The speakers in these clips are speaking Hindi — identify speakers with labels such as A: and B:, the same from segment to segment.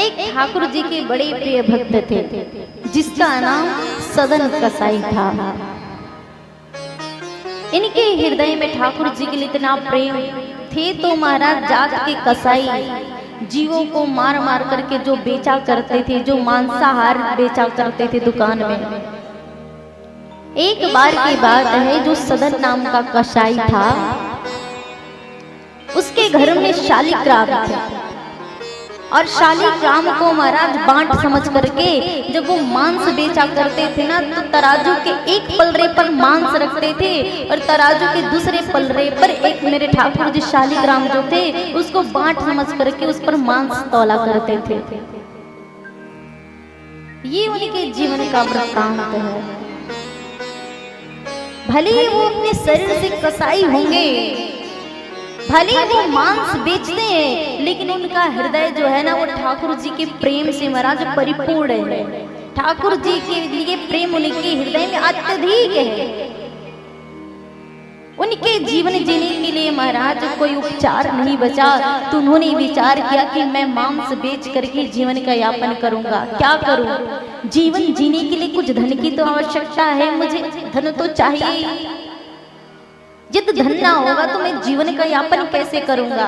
A: एक ठाकुर जी के बड़े प्रिय भक्त थे जिसका नाम सदन कसाई था। इनके हृदय में ठाकुर जी के लिए इतना प्रेम थे तो महाराज जात के कसाई जीवों को मार मार करके जो बेचा करते थे, जो मांसाहार बेचा करते थे दुकान में। एक बार की बात है, जो सदन नाम का कसाई था उसके घर में शालिग्राम थे और शालिग्राम को महाराज बांट समझ करके जब वो मांस बेचा करते थे ना, तो तराजू के एक पलरे पर मांस रखते थे और तराजू के दूसरे पलरे पर एक मेरे ठाकुर जी शालिग्राम जो थे उसको बांट समझ करके उस पर मांस तौला करते थे। ये उनके जीवन का वृत्तांत है। भले ही वो अपने शरीर से कसाई होंगे, भले वो मांस बेचते हैं, लेकिन उनका हृदय जो है ना वो ठाकुर जी के प्रेम से महाराज परिपूर्ण है। ठाकुर जी के लिए प्रेम उनके हृदय में अत्यधिक है। उनके जीवन जीने के लिए महाराज कोई उपचार नहीं बचा, तो उन्होंने विचार किया कि मैं मांस बेच करके जीवन का यापन करूंगा। क्या करूं? जीवन जीने के लिए कुछ धन की तो आवश्यकता है, मुझे धन तो चाहिए। जब धन ना होगा तो मैं जीवन का यापन कैसे करूंगा?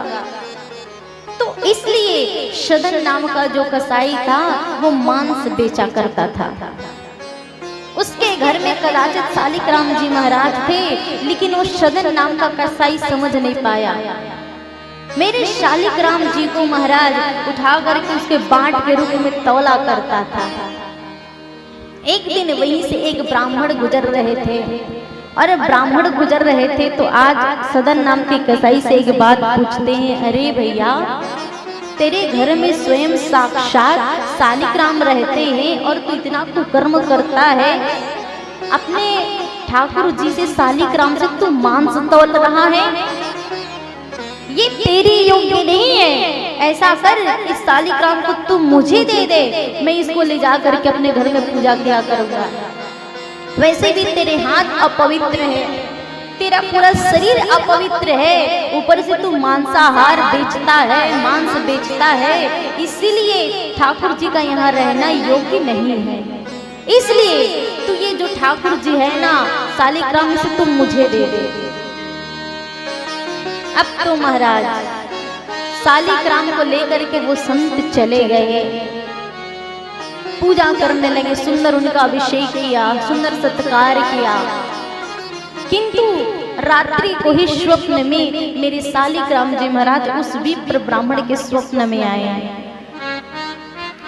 A: तो इसलिए सदन नाम का जो कसाई था वो मांस बेचा करता था। उसके घर में कदाचित शालिग्राम जी महाराज थे, लेकिन वो सदन नाम का कसाई समझ नहीं पाया। मेरे शालिग्राम जी को महाराज उठा करके उसके बांट के रूप में तौला करता था। एक दिन वहीं से एक ब्राह्मण गुजर रहे थे और ब्राह्मण गुजर रहे थे तो आज सदन नाम के कसाई से एक बात पूछते हैं, अरे भैया तेरे घर में स्वयं साक्षात शालिग्राम रहते हैं और तू इतना कुकर्म करता है, अपने ठाकुर जी से शालिग्राम से तू मांस तौल रहा है, ये तेरी योग्य नहीं है। ऐसा कर, इस शालिग्राम को तू मुझे दे दे, मैं इसको ले जा करके अपने घर में पूजा किया करूंगा। वैसे भी तेरे हाथ अपवित्र है, तेरा पूरा शरीर अपवित्र है, ऊपर से तू मांसाहार बेचता है, मांस बेचता है, इसीलिए ठाकुर जी का यहाँ रहना योग्य नहीं है। इसलिए तू ये जो ठाकुर जी है ना शालिग्राम से तुम मुझे दे दे। अब तो महाराज शालिग्राम को लेकर के वो संत चले गए, पूजा करने लगे, सुंदर उनका अभिषेक किया, सुंदर सत्कार किया। किंतु रात्रि को ही स्वप्न में मेरे शालिग्राम जी महाराज उस विप्र ब्राह्मण के स्वप्न में आए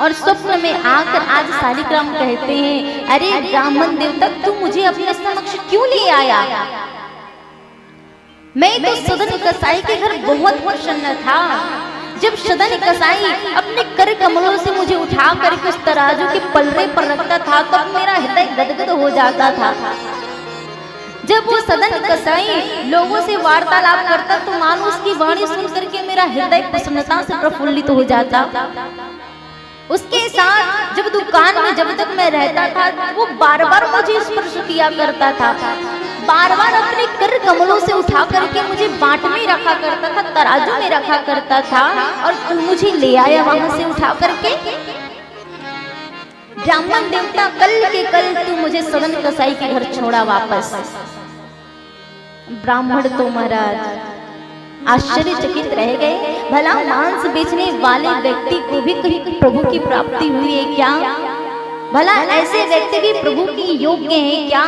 A: और स्वप्न में आकर आज शालिग्राम कहते हैं, अरे ब्राह्मण देवता तू मुझे अपने समक्ष क्यों ले आया? मैं तो सदन कसाई के घर बहुत प्रसन्न था। जब सदन कसाई अपने कर कमलों से मुझे उठा करके उस तराजू के पलरे पर रखता था तो मेरा हृदय गदगद हो जाता था। जब वो सदन कसाई लोगों से वार्तालाप करता तो मानो उसकी वाणी सुन करके मेरा हृदय प्रसन्नता से प्रफुल्लित हो जाता। उसके साथ जब दुकान में जब तक मैं रहता था वो बार बार मुझे स्पर्श किया करता था, बार बार अपने कर कमलों से उठा करके मुझे बाट में रखा करता था, तराजू में रखा करता था और तू मुझे ले आया वहां से उठा करके। ब्राह्मण देवता कल के कल तू मुझे सदन कसाई के घर छोड़ा वापस। ब्राह्मण तो महाराज आश्चर्यचकित रह गए, भला मांस बेचने वाले व्यक्ति को भी कहीं प्रभु की प्राप्ति हुई है क्या? भला ऐसे व्यक्ति भी प्रभु की योग्य है क्या,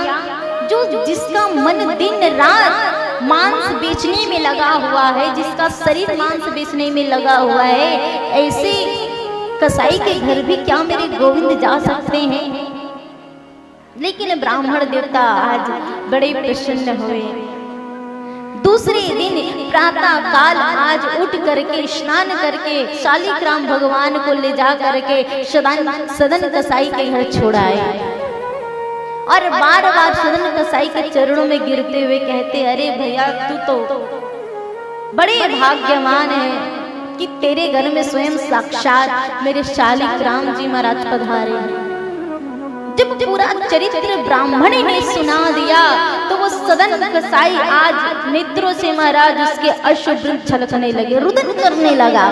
A: जो जिसका मन दिन रात मांस बेचने में लगा हुआ है, जिसका शरीर मांस बेचने में लगा हुआ है? ऐसे कसाई के घर भी क्या मेरे गोविंद जा सकते हैं? लेकिन ब्राह्मण देवता आज बड़े प्रसन्न हुए। दूसरे दिन प्रातः काल आज उठ करके स्नान करके शालिग्राम भगवान को ले जा करके सदन कसाई के घर छोड़ाए और बार बार सदन कसाई के चरणों में गिरते हुए कहते, अरे भैया तू तो बड़े भाग्यवान है कि तेरे घर में स्वयं साक्षात मेरे शालिग्राम जी महाराज पधारे। जब पूरा चरित्र ब्राह्मण ने सुना दिया तो वो सदन कसाई आज नेत्रों से महाराज उसके अश्रु छलकने लगे, रुदन करने लगा।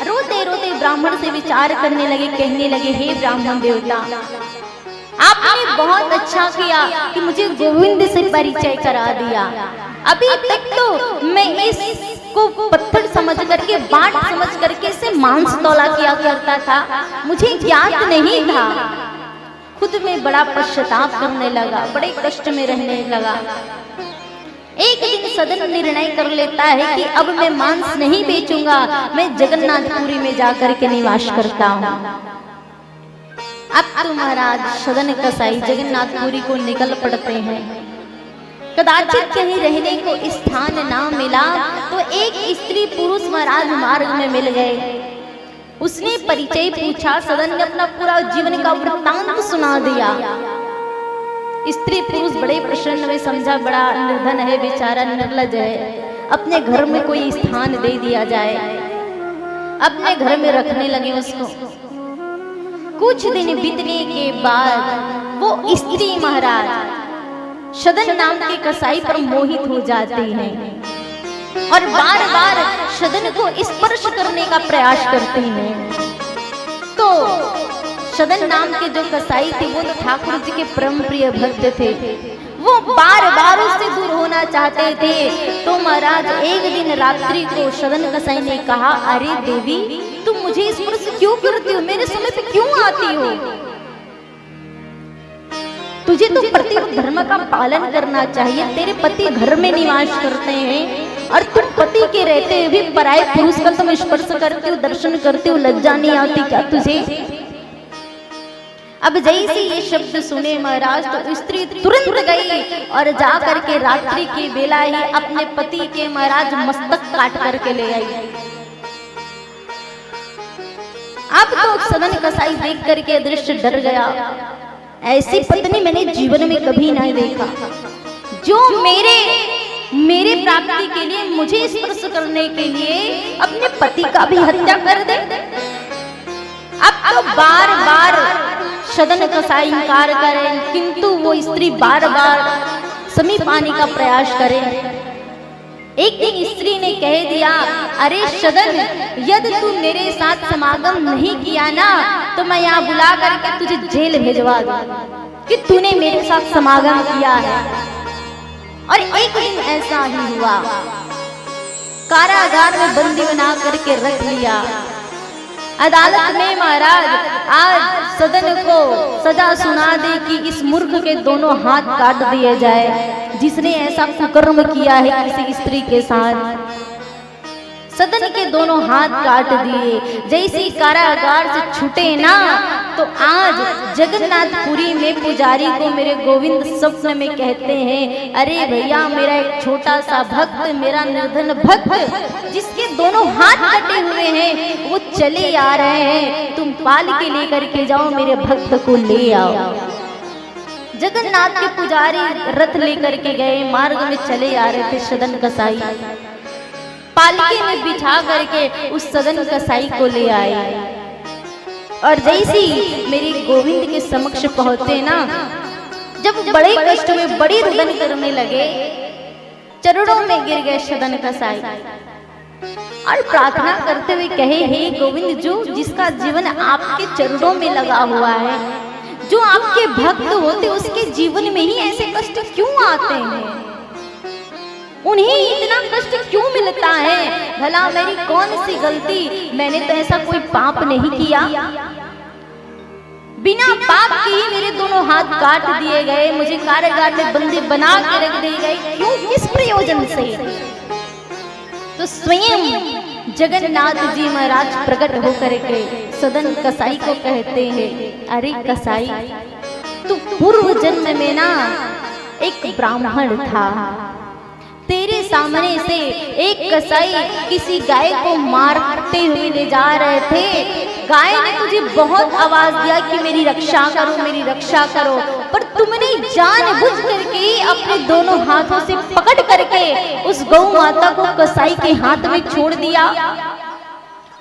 A: रोते ब्राह्मण से विचार करने लगे, कहने लगे, हे ब्राह्मण देवता, आपने बहुत अच्छा किया कि मुझे गोविंद से परिचय करा दिया। अभी तक तो मैं इसको पत्थर समझ करके, बाट समझ करके इसे मांस तौला किया करता था, मुझे ज्ञात नहीं था। खुद में बड़ा पश्चाताप करने लगा, बड़े कष्ट में रहने लगा। एक दिन सदन निर्णय कर लेता है कि अब मैं मांस नहीं बेचूंगा, मैं जगन्नाथपुरी में जाकर के निवास करता हूँ। अब तो महाराज सदन कसाई जगन्नाथपुरी को निकल पड़ते हैं। कदाचित कहीं रहने को स्थान ना मिला तो एक स्त्री पुरुष महाराज मार्ग में मिल गए। उसने परिचय पूछा, सदन ने अपना पूरा जीवन का वृत्तांत सुना दिया। स्त्री पुरुष बड़े प्रसन्न में, समझा बड़ा निर्धन है बेचारा, निर्लज है, अपने घर में कोई स्थान दे दिया जाए। अपने घर में रखने लगे उसको। कुछ दिन बीतने के बाद वो स्त्री महाराज सदन नाम के कसाई पर मोहित हो जाती है और बार बार सदन को स्पर्श करने का प्रयास करती हैं। तो सदन नाम के जो कसाई थे वो ठाकुर जी के परम प्रिय भक्त थे, वो बार बार उससे दूर होना चाहते थे। तो महाराज एक दिन रात्रि को सदन कसाई ने कहा, अरे देवी, तुम मुझे स्पर्श क्यों करती हो, मेरे समय पे क्यों आती हो? तुझे तो पति धर्म का पालन करना चाहिए। तेरे पति घर में निवास करते हैं और तुम पति के रहते भी पराये पुरुष का तुम स्पर्श करते हो, दर्शन करते हो, लज्जा नहीं आती क्या तुझे? अब जैसे ये शब्द सुने महाराज तो स्त्री तुरंत गई और जा करके रात्रि की बेला ही अपने पति के महाराज मस्तक काट करके ले आई। अब तो सदन कसाई देख करके दृश्य डर गया। ऐसी पत्नी मैंने जीवन में कभी नहीं देखा जो मेरे प्राप्ति के लिए, मुझे स्पर्श करने के लिए अपने पति का भी हत्या कर दे। अब तो बार बार सदन कसाई इंकार करे, किंतु वो स्त्री बार बार समीप आने का प्रयास करे। एक दिन स्त्री ने कह दिया, अरे सदन, यदि तू मेरे साथ समागम नहीं किया ना तो मैं यहाँ बुला करके तुझे जेल भेजवा दूं कि तूने मेरे साथ समागम किया है। और एक दिन ऐसा ही हुआ, कारागार में बंदी बना करके रख लिया। अदालत में महाराज आज सदन को सजा सुना दी कि इस मूर्ख के दोनों हाथ काट दिए जाए जिसने ऐसा कुकर्म किया है किसी स्त्री के साथ। सदन के दोनों हाथ काट दिए। जैसे कारागार से छूटे ना तो आज जगन्नाथपुरी में पुजारी को मेरे गोविंद स्वप्न में कहते हैं, अरे भैया, मेरा एक छोटा सा भक्त, मेरा निर्धन भक्त जिसके दोनों हाथ कटे हुए हैं, वो चले आ रहे हैं, तुम पाल के लेकर के जाओ, मेरे भक्त को ले आओ। जगन्नाथ के पुजारी रथ लेकर के गए, मार्ग में चले आ रहे थे सदन कसाई, पालकी में बिठा करके उस सदन कसाई को ले आए। और जैसी मेरे गोविंद के समक्ष पहुंचे ना, जब बड़े कष्ट में बड़ी रुदन करने लगे, चरणों में गिर गए सदन कसाई और प्रार्थना करते हुए कहे, हे गोविंद, जो जिसका जीवन आपके चरणों में लगा हुआ है, जो आपके भक्त होते, उसके जीवन में ही ऐसे कष्ट क्यों आते हैं? उन्हें इतना कष्ट क्यों मिलता है? भला मेरी कौन सी गलती? मैंने तो ऐसा कोई पाप नहीं किया। बिना पाप के ही मेरे दोनों हाथ काट दिए गए, मुझे कारागार में बंदी बना के रख दी गई, क्यों, किस प्रयोजन से? तो स्वयं जगन्नाथ जी महाराज प्रकट होकर के सदन कसाई को कहते हैं, अरे कसाई, तू पूर्व जन्म में ना एक ब्राह्मण था, तेरे सामने से एक कसाई किसी गाय को मारते हुए ले जा रहे थे। गाय ने तुझे बहुत आवाज दिया कि मेरी रक्षा करो, मेरी रक्षा करो, पर तुमने जानबूझ करके अपने दोनों हाथों से पकड़ करके उस गौ माता को कसाई के हाथ में छोड़ दिया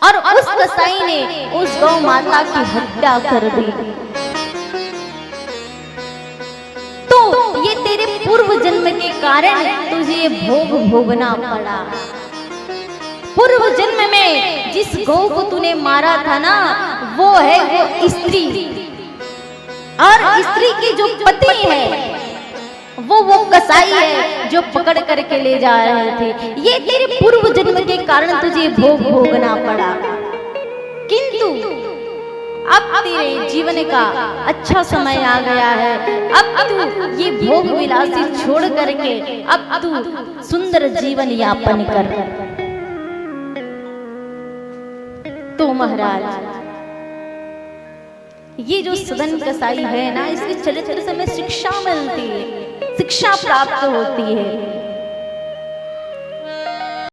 A: और उस कसाई ने उस गौ माता की हत्या कर दी। ये तेरे पूर्व जन्म के कारण तुझे भोग भोगना पड़ा। पूर्व जन्म में जिस गौ को तूने मारा था ना, वो है वो स्त्री, और स्त्री की जो पति है वो कसाई है जो पकड़ करके ले जा रहे थे। ये तेरे पूर्व जन्म के कारण तुझे भोग भोगना पड़ा, किंतु अब तेरे जीवन का अच्छा समय आ गया है। अब तू ये भोग विलासी छोड़ करके अब तू सुंदर जीवन यापन कर। तो महाराज, ये जो सदन कसाई है ना, इसके चरित्र से हमें शिक्षा मिलती है, शिक्षा प्राप्त होती है।